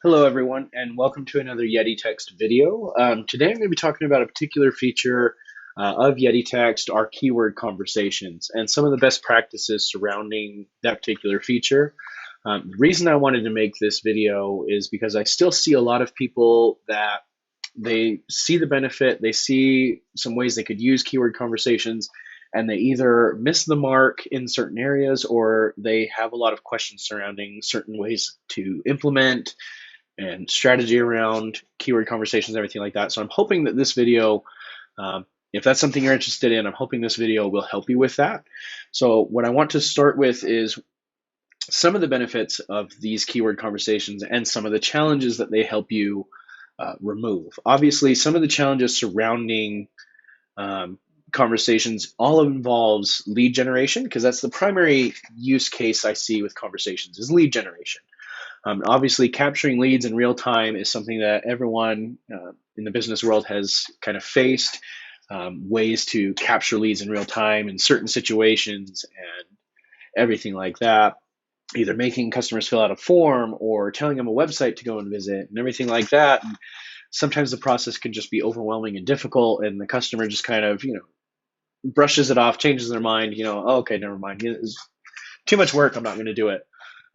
Hello, everyone, and welcome to another YetiText video. Today I'm going to be talking about a particular feature of YetiText, our keyword conversations, and some of the best practices surrounding that particular feature. The reason I wanted to make this video is because I still see a lot of people that they see the benefit, they see some ways they could use keyword conversations, and they either miss the mark in certain areas or they have a lot of questions surrounding certain ways to implement and strategy around keyword conversations, everything like that. So I'm hoping that this video, if that's something you're interested in, I'm hoping this video will help you with that. So what I want to start with is some of the benefits of these keyword conversations and some of the challenges that they help you remove. Obviously, some of the challenges surrounding conversations all involves lead generation, because that's the primary use case I see with conversations is lead generation. Obviously, capturing leads in real time is something that everyone in the business world has kind of faced. Ways to capture leads in real time in certain situations and everything like that. Either making customers fill out a form or telling them a website to go and visit and everything like that. And sometimes the process can just be overwhelming and difficult, and the customer just kind of, brushes it off, changes their mind. Oh, okay, never mind. It's too much work. I'm not going to do it.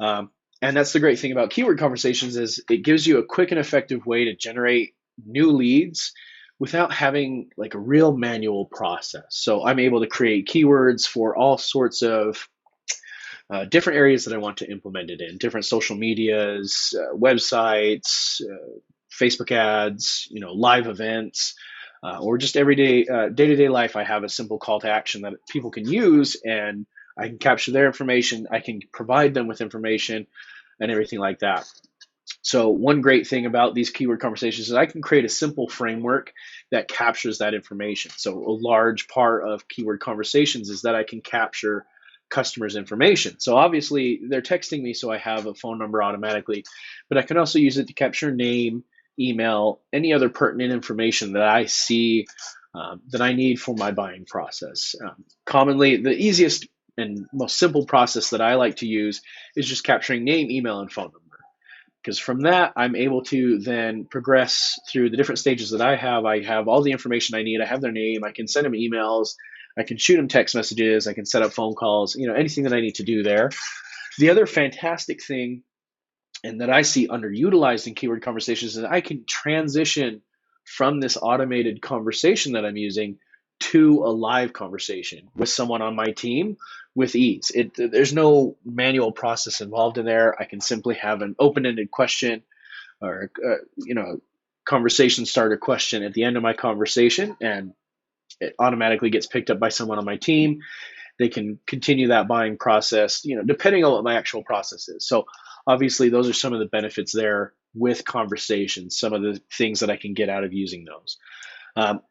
Um, and that's the great thing about keyword conversations is it gives you a quick and effective way to generate new leads without having like a real manual process. So I'm able to create keywords for all sorts of different areas that I want to implement it in, different social medias, websites, Facebook ads, live events, or just everyday day-to-day life. I have a simple call to action that people can use, and I can capture their information. I can provide them with information and everything like that. So one great thing about these keyword conversations is I can create a simple framework that captures that information. So a large part of keyword conversations is that I can capture customers' information. So obviously they're texting me, so I have a phone number automatically, but I can also use it to capture name, email, any other pertinent information that I see that I need for my buying process. Commonly, the easiest and most simple process that I like to use is just capturing name, email, and phone number. Because from that, I'm able to then progress through the different stages that I have. I have all the information I need. I have their name. I can send them emails. I can shoot them text messages. I can set up phone calls, anything that I need to do there. The other fantastic thing, and that I see underutilized in keyword conversations, is I can transition from this automated conversation that I'm using to a live conversation with someone on my team with ease. There's no manual process involved in there. I can simply have an open-ended question or conversation starter question at the end of my conversation, and it automatically gets picked up by someone on my team. They can continue that buying process, depending on what my actual process is. So obviously those are some of the benefits there with conversations, some of the things that I can get out of using those.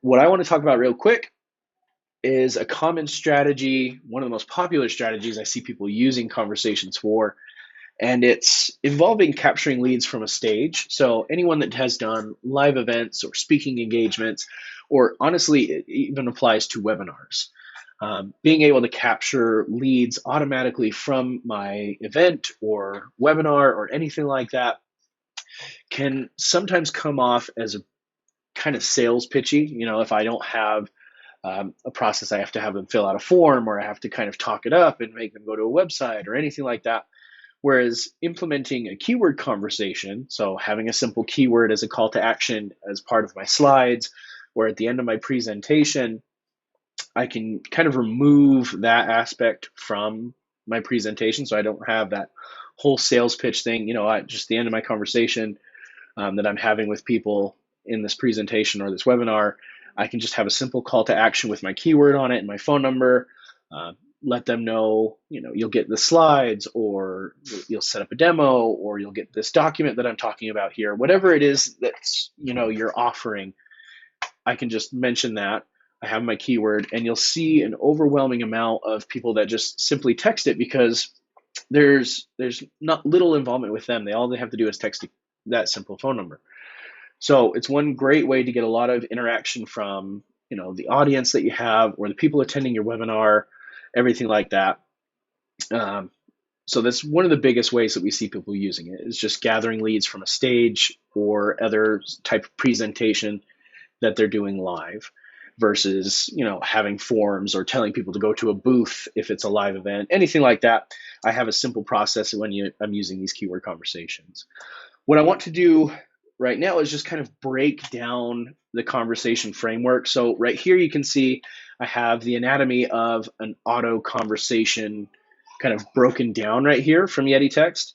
What I want to talk about real quick is a common strategy, one of the most popular strategies I see people using conversations for, and it's involving capturing leads from a stage. So anyone that has done live events or speaking engagements, or honestly, it even applies to webinars. Being able to capture leads automatically from my event or webinar or anything like that can sometimes come off as a kind of sales pitchy. If I don't have a process, I have to have them fill out a form, or I have to kind of talk it up and make them go to a website or anything like that. Whereas implementing a keyword conversation, so having a simple keyword as a call to action as part of my slides or at the end of my presentation, I can kind of remove that aspect from my presentation, so I don't have that whole sales pitch thing. Just the end of my conversation that I'm having with people in this presentation or this webinar, I can just have a simple call to action with my keyword on it and my phone number. Let them know, you'll get the slides, or you'll set up a demo, or you'll get this document that I'm talking about here. Whatever it is that's, you're offering, I can just mention that. I have my keyword, and you'll see an overwhelming amount of people that just simply text it, because there's not little involvement with them. All they have to do is text that simple phone number. So it's one great way to get a lot of interaction from, the audience that you have or the people attending your webinar, everything like that. So that's one of the biggest ways that we see people using it, is just gathering leads from a stage or other type of presentation that they're doing live versus, having forms or telling people to go to a booth if it's a live event, anything like that. I have a simple process when I'm using these keyword conversations. What I want to do right now is just kind of break down the conversation framework. So right here you can see I have the anatomy of an auto conversation kind of broken down right here from YetiText.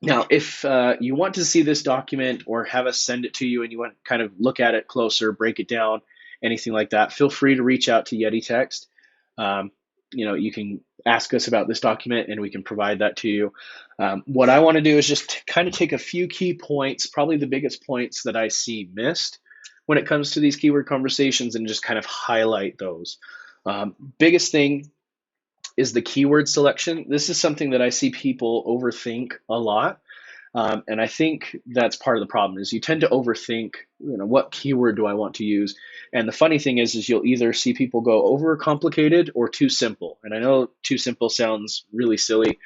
Now, if you want to see this document or have us send it to you and you want to kind of look at it closer, break it down, anything like that, feel free to reach out to YetiText. You can ask us about this document and we can provide that to you. What I want to do is just kind of take a few key points, probably the biggest points that I see missed when it comes to these keyword conversations, and just kind of highlight those. Biggest thing is the keyword selection. This is something that I see people overthink a lot. And I think that's part of the problem, is you tend to overthink, what keyword do I want to use? And the funny thing is you'll either see people go over complicated or too simple. And I know too simple sounds really silly.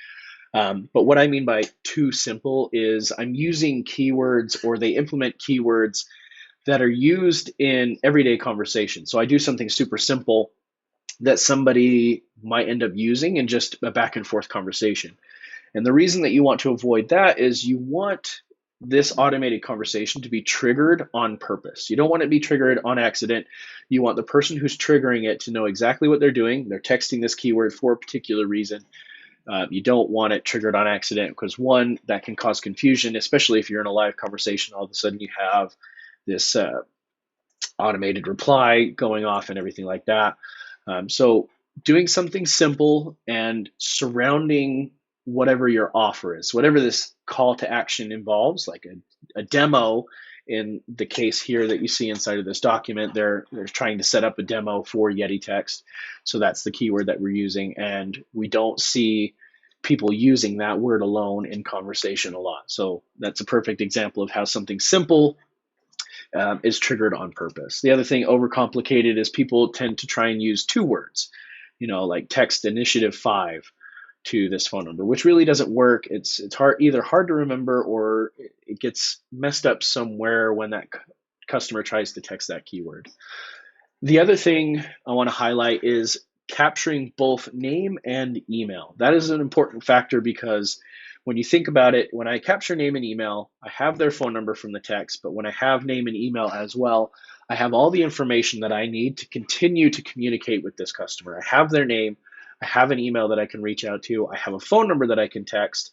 But what I mean by too simple is I'm using keywords, or they implement keywords that are used in everyday conversation. So I do something super simple that somebody might end up using in just a back and forth conversation. And the reason that you want to avoid that is you want this automated conversation to be triggered on purpose. You don't want it to be triggered on accident. You want the person who's triggering it to know exactly what they're doing. They're texting this keyword for a particular reason. You don't want it triggered on accident, because one, that can cause confusion, especially if you're in a live conversation. All of a sudden you have this automated reply going off and everything like that. So doing something simple and surrounding whatever your offer is, whatever this call to action involves, like a demo. In the case here that you see inside of this document, they're trying to set up a demo for YetiText. So that's the keyword that we're using. And we don't see people using that word alone in conversation a lot. So that's a perfect example of how something simple is triggered on purpose. The other thing, overcomplicated, is people tend to try and use two words, like text initiative 5 to this phone number, which really doesn't work. It's either hard to remember, or it gets messed up somewhere when that customer tries to text that keyword. The other thing I want to highlight is capturing both name and email. That is an important factor, because when you think about it, when I capture name and email, I have their phone number from the text, but when I have name and email as well, I have all the information that I need to continue to communicate with this customer. I have their name, I have an email that I can reach out to, I have a phone number that I can text,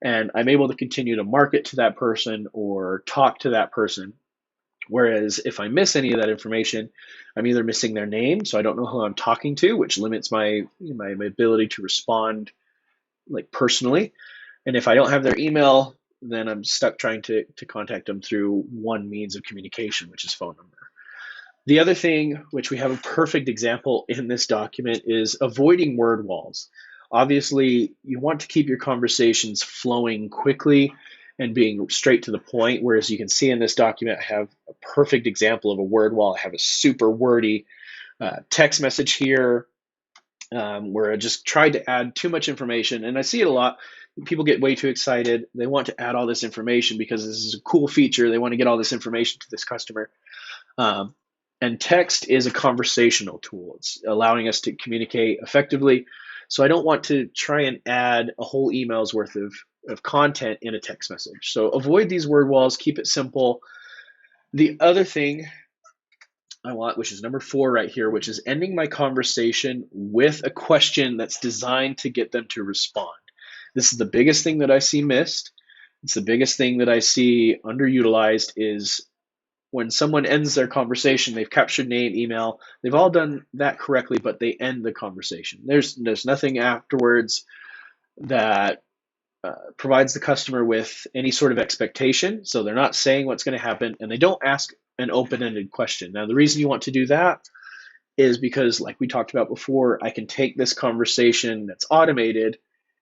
and I'm able to continue to market to that person or talk to that person. Whereas if I miss any of that information, I'm either missing their name, so I don't know who I'm talking to, which limits my ability to respond like personally. And if I don't have their email, then I'm stuck trying to contact them through one means of communication, which is phone number. The other thing, which we have a perfect example in this document, is avoiding word walls. Obviously, you want to keep your conversations flowing quickly and being straight to the point, whereas you can see in this document, I have a perfect example of a word wall. I have a super wordy text message here, where I just tried to add too much information. And I see it a lot. People get way too excited. They want to add all this information because this is a cool feature. They want to get all this information to this customer. And text is a conversational tool. It's allowing us to communicate effectively. So I don't want to try and add a whole email's worth of content in a text message. So avoid these word walls, keep it simple. The other thing I want, which is number 4 right here, which is ending my conversation with a question that's designed to get them to respond. This is the biggest thing that I see missed. It's the biggest thing that I see underutilized, is when someone ends their conversation, they've captured name, email, they've all done that correctly, but they end the conversation. There's nothing afterwards that provides the customer with any sort of expectation. So they're not saying what's going to happen, and they don't ask an open-ended question. Now, the reason you want to do that is because, like we talked about before, I can take this conversation that's automated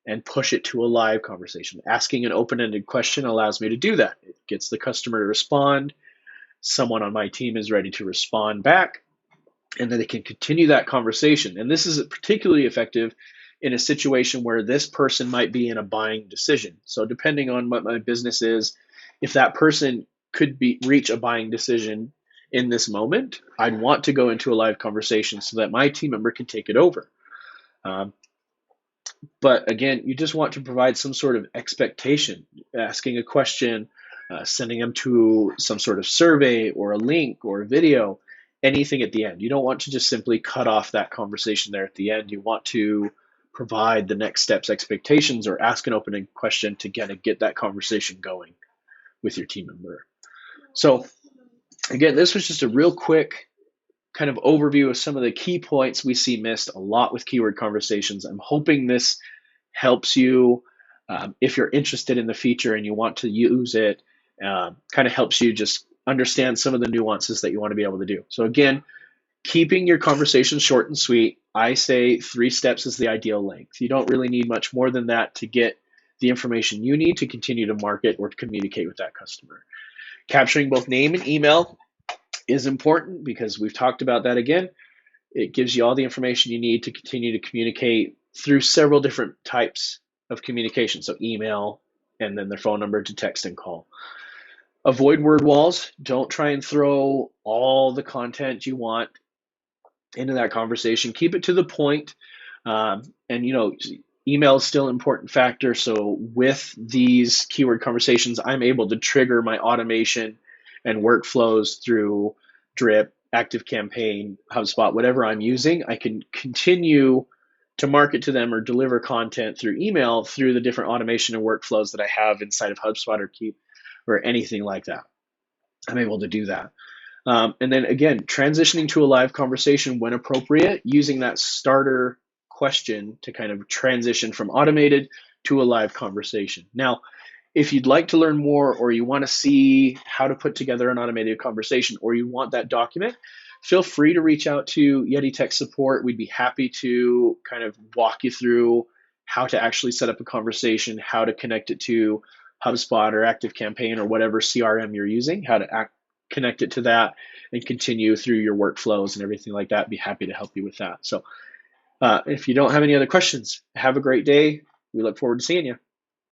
and push it to a live conversation. Asking an open-ended question allows me to do that. It gets the customer to respond. Someone on my team is ready to respond back, and then they can continue that conversation. And this is particularly effective in a situation where this person might be in a buying decision. So depending on what my business is, if that person could reach a buying decision in this moment, I'd want to go into a live conversation so that my team member can take it over. Um, but again, you just want to provide some sort of expectation, asking a question, sending them to some sort of survey or a link or a video, anything at the end. You don't want to just simply cut off that conversation there at the end. You want to provide the next steps expectations or ask an opening question to get that conversation going with your team member. So again, this was just a real quick kind of overview of some of the key points we see missed a lot with keyword conversations. I'm hoping this helps you if you're interested in the feature and you want to use it. Kind of helps you just understand some of the nuances that you want to be able to do. So again, keeping your conversation short and sweet. I say 3 steps is the ideal length. You don't really need much more than that to get the information you need to continue to market or to communicate with that customer. Capturing both name and email is important because we've talked about that again. It gives you all the information you need to continue to communicate through several different types of communication. So email, and then their phone number to text and call. Avoid word walls. Don't try and throw all the content you want into that conversation. Keep it to the point. And email is still an important factor. So with these keyword conversations, I'm able to trigger my automation and workflows through Drip, ActiveCampaign, HubSpot, whatever I'm using. I can continue to market to them or deliver content through email through the different automation and workflows that I have inside of HubSpot or Keep or anything like that. I'm able to do that. And then again, transitioning to a live conversation when appropriate, using that starter question to kind of transition from automated to a live conversation. Now, if you'd like to learn more or you want to see how to put together an automated conversation or you want that document, feel free to reach out to YetiText support. We'd be happy to kind of walk you through how to actually set up a conversation, how to connect it to HubSpot or ActiveCampaign or whatever CRM you're using, how to connect it to that and continue through your workflows and everything like that. Be happy to help you with that. So if you don't have any other questions, have a great day. We look forward to seeing you.